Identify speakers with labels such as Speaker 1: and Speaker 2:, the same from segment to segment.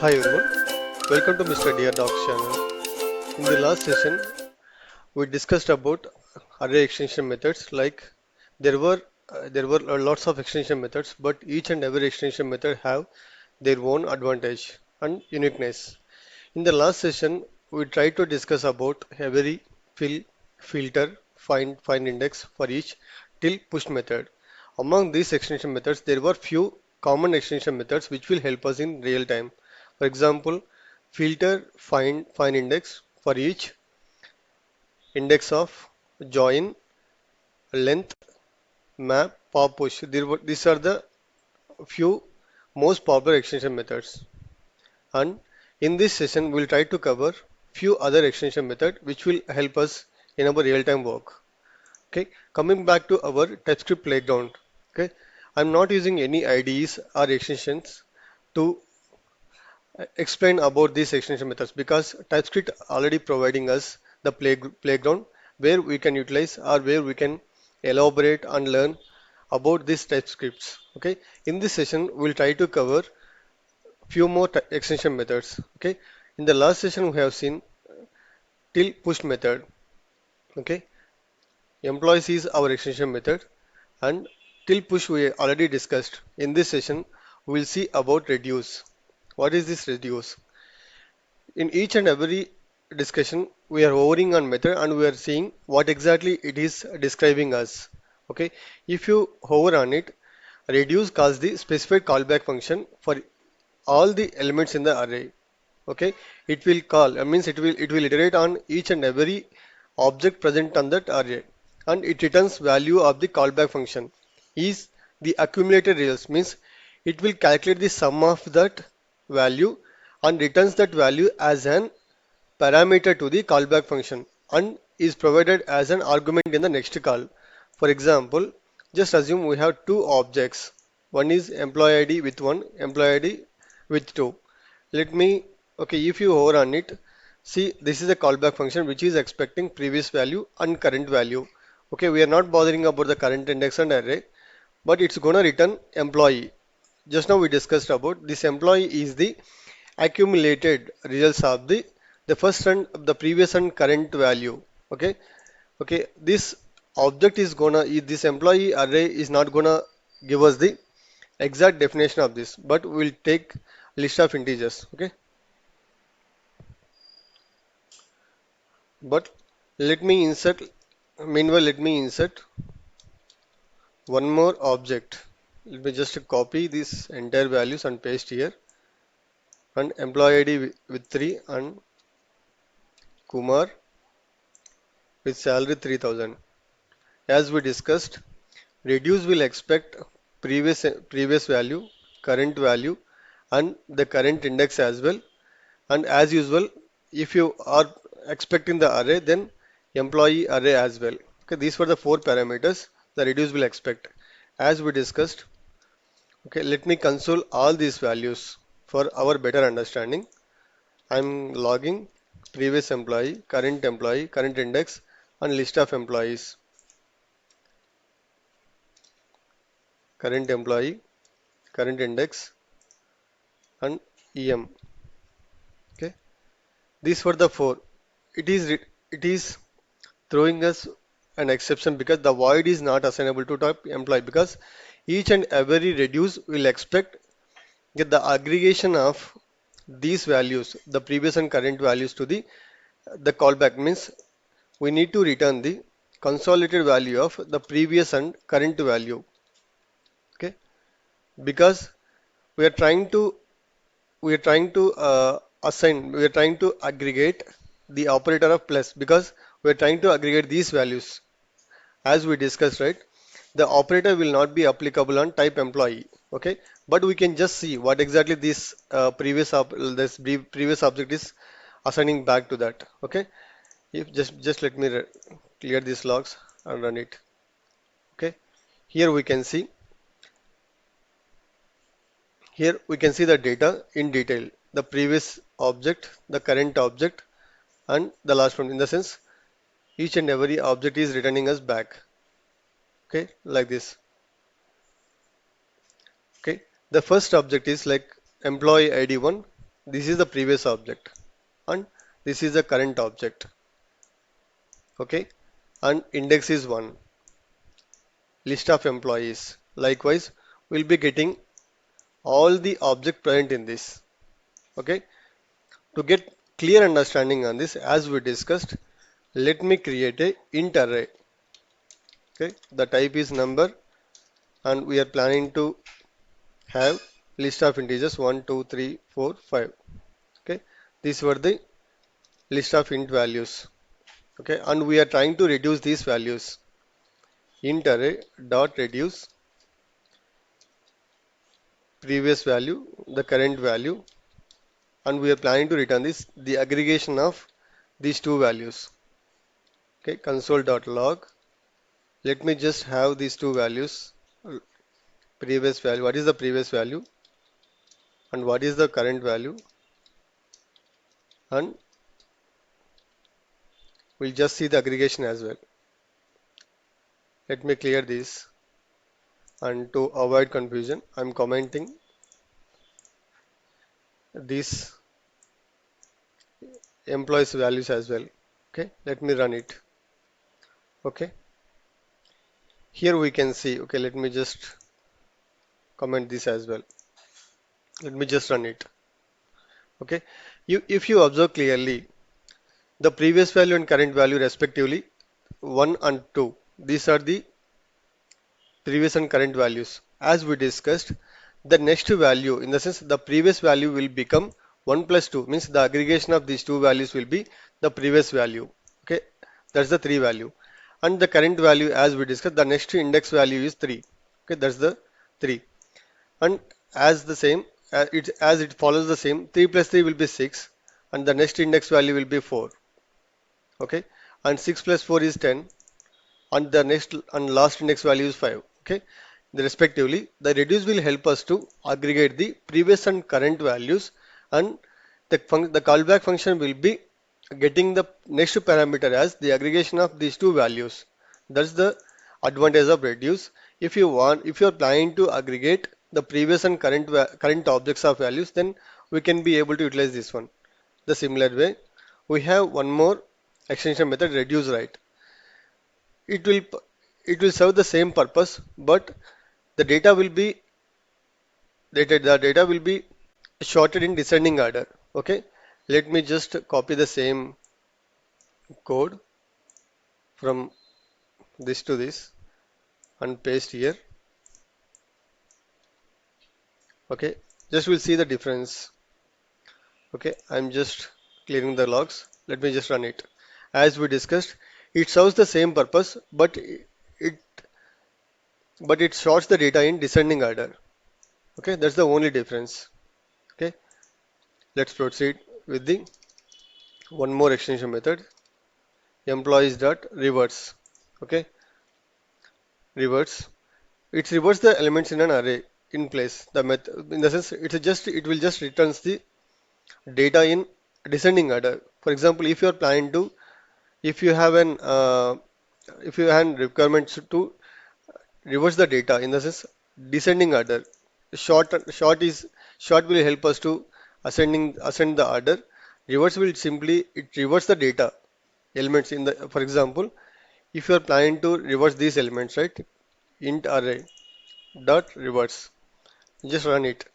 Speaker 1: Hi everyone, welcome to Mr. Dear Dog channel. In the last session, we discussed about array extension methods. Like there were lots of extension methods, but each and every extension method have their own advantage and uniqueness. In the last session, we tried to discuss about every fill, filter, find index for each till push method. Among these extension methods, there were few common extension methods which will help us in real time. For example, filter find index for each index of join, length, map, pop push. These are the few most popular extension methods. And in this session, we'll try to cover few other extension method which will help us in our real-time work. Okay, coming back to our TypeScript playground. Okay, I'm not using any IDEs or extensions to explain about these extension methods because TypeScript already providing us the playground where we can utilize or where we can elaborate and learn about these TypeScripts. Okay, in this session, we'll try to cover few more extension methods. Okay, in the last session we have seen till push method. Okay, employees is our extension method, and till push we already discussed. In this session we will see about reduce. What is this reduce? In each and every discussion we are hovering on method and we are seeing what exactly it is describing us. Okay, if you hover on it, reduce calls the specified callback function for all the elements in the array. Okay, it will call, means it will iterate on each and every object present on that array, and it returns value of the callback function is the accumulated results, means it will calculate the sum of that value and returns that value as an parameter to the callback function and is provided as an argument in the next call. For example, just assume we have two objects. One is employee ID with one, employee ID with two. Let me, okay, if you hover on it, see this is a callback function which is expecting previous value and current value. Okay, we are not bothering about the current index and array, but it's gonna return employee. Just now we discussed about this employee is the accumulated results of the first and the previous and current value. Okay, okay, this object is gonna this employee array is not gonna give us the exact definition of this, but we'll take list of integers. Okay, but let me insert, meanwhile let me insert one more object. Let me just copy these entire values and paste here, and employee ID with 3 and Kumar with salary 3000. As we discussed, reduce will expect previous value, current value, and the current index as well. And as usual, if you are expecting the array, then employee array as well. Okay, these were the four parameters the reduce will expect. As we discussed, okay, let me console all these values for our better understanding. I'm logging previous employee, current index, and list of employees, current employee, current index, and EM. Okay, these were the four. It is throwing us an exception because the void is not assignable to type employee because each and every reduce will expect get the aggregation of these values, the previous and current values to the callback, means we need to return the consolidated value of the previous and current value. Okay, because we are trying to we are trying to aggregate the operator of plus because we are trying to aggregate these values as we discussed, right? The operator will not be applicable on type employee. Okay, but we can just see what exactly this previous object is assigning back to that. Okay, if just let me clear these logs and run it. Okay, here we can see, here we can see the data in detail, the previous object, the current object, and the last one. In the sense, each and every object is returning us back. Okay, like this. Okay, the first object is like employee ID 1, this is the previous object and this is the current object. Okay, and index is 1. List of employees. Likewise, we'll be getting all the object present in this. Okay, to get clear understanding on this, as we discussed, let me create a int array. Okay, the type is number and we are planning to have list of integers 1, 2, 3, 4, 5. Okay, these were the list of int values. Okay, and we are trying to reduce these values. Int array dot reduce previous value, the current value, and we are planning to return this the aggregation of these two values. Okay, console.log. Let me just have these two values. Previous value. What is the previous value? And what is the current value? And we'll just see the aggregation as well. Let me clear this. And to avoid confusion, I'm commenting these employees values as well. Okay, let me run it. Okay, here we can see. Okay, let me just comment this as well. Let me just run it. Okay, if you observe clearly, the previous value and current value respectively 1 and 2, these are the previous and current values. As we discussed, the next value, in the sense the previous value will become 1 plus 2, means the aggregation of these two values will be the previous value. Okay, that's the 3 value. And the current value, as we discussed, the next index value is 3. Okay, that's the 3. And as the same, as it follows the same, 3 plus 3 will be 6, and the next index value will be 4. Okay, and 6 plus 4 is 10, and the next and last index value is 5. Okay, respectively, the reduce will help us to aggregate the previous and current values, and the callback function will be getting the next parameter as the aggregation of these two values. That's the advantage of reduce. If you are planning to aggregate the previous and current objects of values, then we can be able to utilize this one. The similar way, we have one more extension method, reduce right. It will it will serve the same purpose, but the data will be the data will be sorted in descending order. Okay, let me just copy the same code from this to this and paste here. Okay, just we'll see the difference. Okay, I'm just clearing the logs. Let me just run it. As we discussed, it serves the same purpose, it but it sorts the data in descending order. Okay, that's the only difference. Okay, let's proceed with the one more extension method, employees dot reverse. Okay, reverse. It reverses the elements in an array in place. The method, in the sense, it will just returns the data in descending order. For example, if you are planning to, if you have an if you have requirements to reverse the data in the sense descending order, short will help us to ascend the order. Reverse will simply it reverse the data elements in the, for example, if you are planning to reverse these elements, right, int array dot reverse, just run it.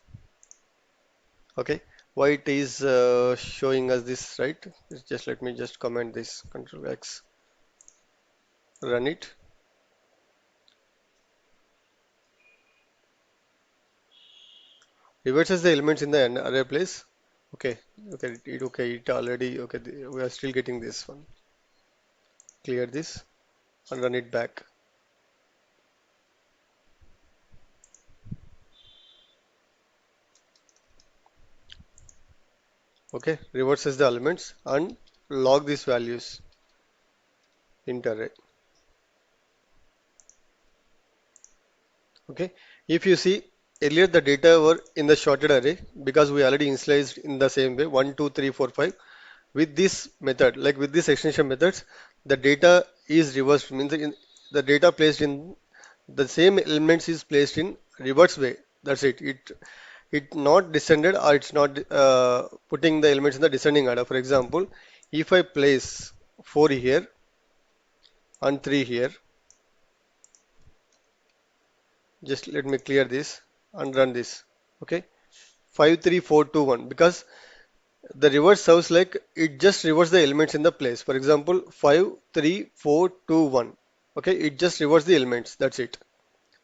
Speaker 1: Okay, why it is showing us this, right? Just let me just comment this, control X, run it. Reverses the elements in the array place. Okay, it already, okay, we are still getting this one. Clear this and run it back. Okay, reverses the elements and log these values int array. Okay, if you see earlier the data were in the sorted array because we already initialized in the same way 1, 2, 3, 4, 5. With this method, like with this extension methods, the data is reversed, means the data placed in the same elements is placed in reverse way. That's it. it not descended or it's not putting the elements in the descending order. For example, if I place 4 here and 3 here, just let me clear this and run this. Okay, 5, 3, 4, 2, 1, because the reverse serves like it just reverses the elements in the place. For example, 5, 3, 4, 2, 1. Okay, it just reverses the elements. That's it.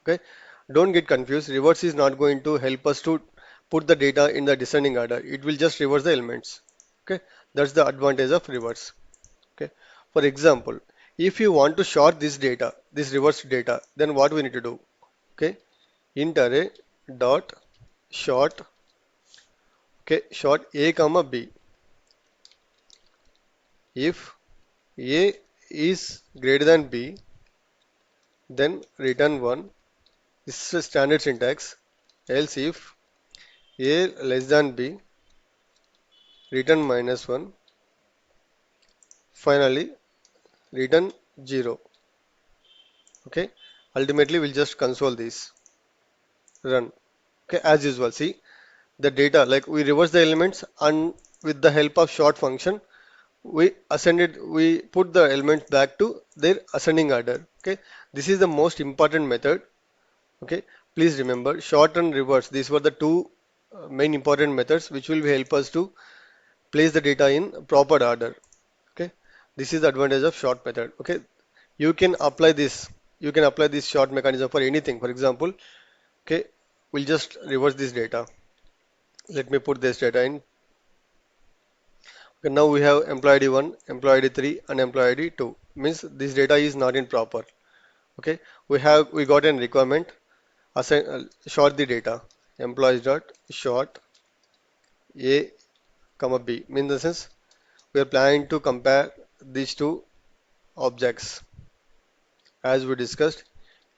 Speaker 1: Okay, don't get confused. Reverse is not going to help us to put the data in the descending order. It will just reverse the elements. Okay, that's the advantage of reverse. Okay, for example, if you want to sort this data, this reverse data, then what we need to do? Okay, int array dot sort. Okay, sort a comma b. If a is greater than b, then return 1. This is a standard syntax. Else if a less than b, return -1. Finally, return 0. Okay. Ultimately, we'll just console this. Run. Okay. As usual, see the data like we reverse the elements and with the help of sort function, we put the elements back to their ascending order. Okay. This is the most important method. Okay. Please remember sort and reverse. These were the two main important methods which will help us to place the data in proper order. Okay, this is the advantage of sort method. Okay, you can apply this. You can apply this sort mechanism for anything. For example, okay, we'll just reverse this data. Let me put this data in. Okay, now we have employee ID 1, employee ID 3, and employee ID 2. Means this data is not in proper. Okay, we got a requirement. Assign sort the data. Employees dot sort A comma B. Means the sense we are planning to compare these two objects as we discussed.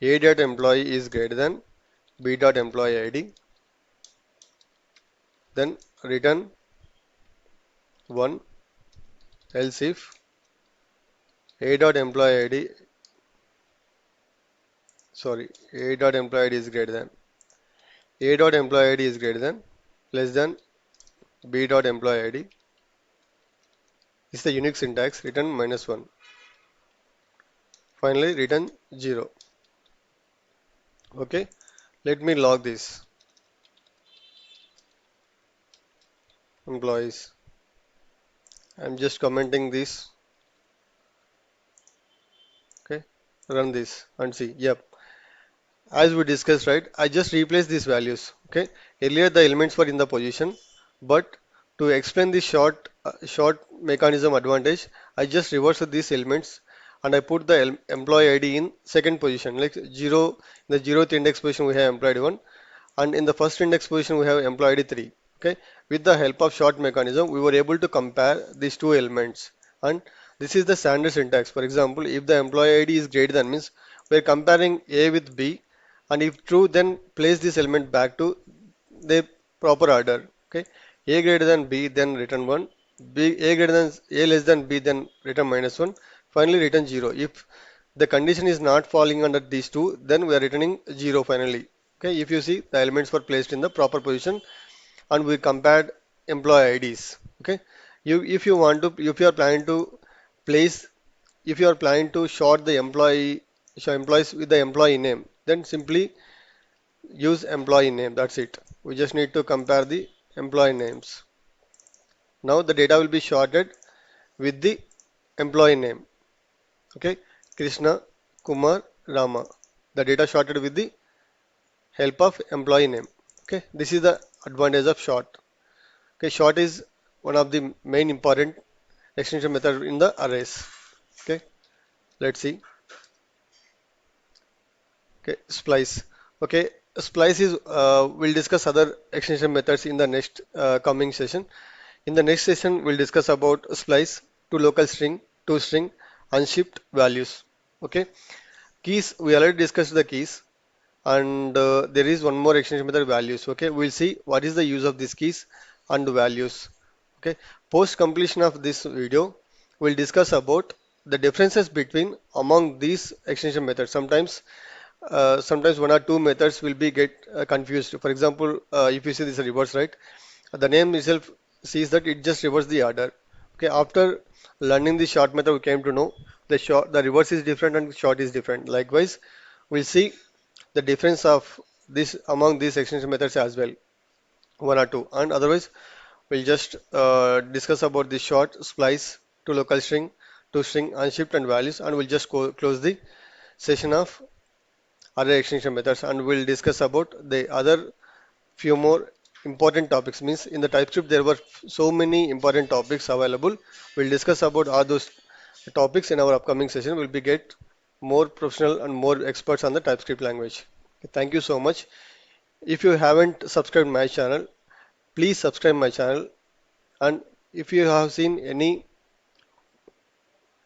Speaker 1: A dot employee is greater than B dot employee ID, then return 1, else if A dot employee ID, sorry, A dot employee ID is greater than, A dot employee ID is greater than, less than B dot employee ID. This is the unique syntax, return -1. Finally, return 0. Okay, let me log this. Employees. I'm just commenting this. Okay, run this and see. Yep. As we discussed, right, I just replaced these values. Okay, earlier the elements were in the position, but to explain the short mechanism advantage, I just reversed these elements and I put the employee ID in second position. Like 0, in the 0th index position we have employee ID 1, and in the first index position we have employee ID 3. Okay, with the help of short mechanism, we were able to compare these two elements, and this is the standard syntax. For example, if the employee ID is greater than, means we're comparing A with B, and if true, then place this element back to the proper order. Okay, A greater than B, then return 1. A greater than A less than B, then return -1. Finally, return 0. If the condition is not falling under these two, then we are returning 0 finally. Okay, if you see the elements were placed in the proper position and we compared employee IDs. Okay, if you want to, if you are planning to place, if you are planning to sort the show employees with the employee name, then simply use employee name. That's it. We just need to compare the employee names. Now the data will be sorted with the employee name. Okay, Krishna, Kumar, Rama. The data sorted with the help of employee name. Okay, this is the advantage of sort. Okay, sort is one of the main important extension method in the arrays. Okay, let's see. Okay, splice. Okay, splice is we'll discuss other extension methods in the next coming session. In the next session, we'll discuss about splice to local string, to string, unshipped values. Okay, keys. We already discussed the keys, and there is one more extension method values. Okay, we'll see what is the use of these keys and values. Okay, post completion of this video, we'll discuss about the differences between among these extension methods. Sometimes sometimes one or two methods will be get confused. For example, if you see this reverse, right? The name itself sees that it just reverses the order. Okay, after learning the short method, we came to know the reverse is different and short is different. Likewise, we'll see the difference of this among these extension methods as well, one or two. And otherwise, we'll just discuss about the short, splice, to local string, to string, unshift and values, and we'll just close the session of array extension methods, and we'll discuss about the other few more important topics. Means in the TypeScript there were so many important topics available. We'll discuss about all those topics in our upcoming session. We'll be get more professional and more experts on the TypeScript language. Thank you so much. If you haven't subscribed my channel, please subscribe my channel. And if you have seen any,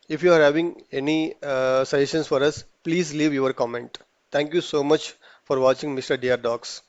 Speaker 1: if you are having any suggestions for us, please leave your comment. Thank you so much for watching Mr. Dear Dogs.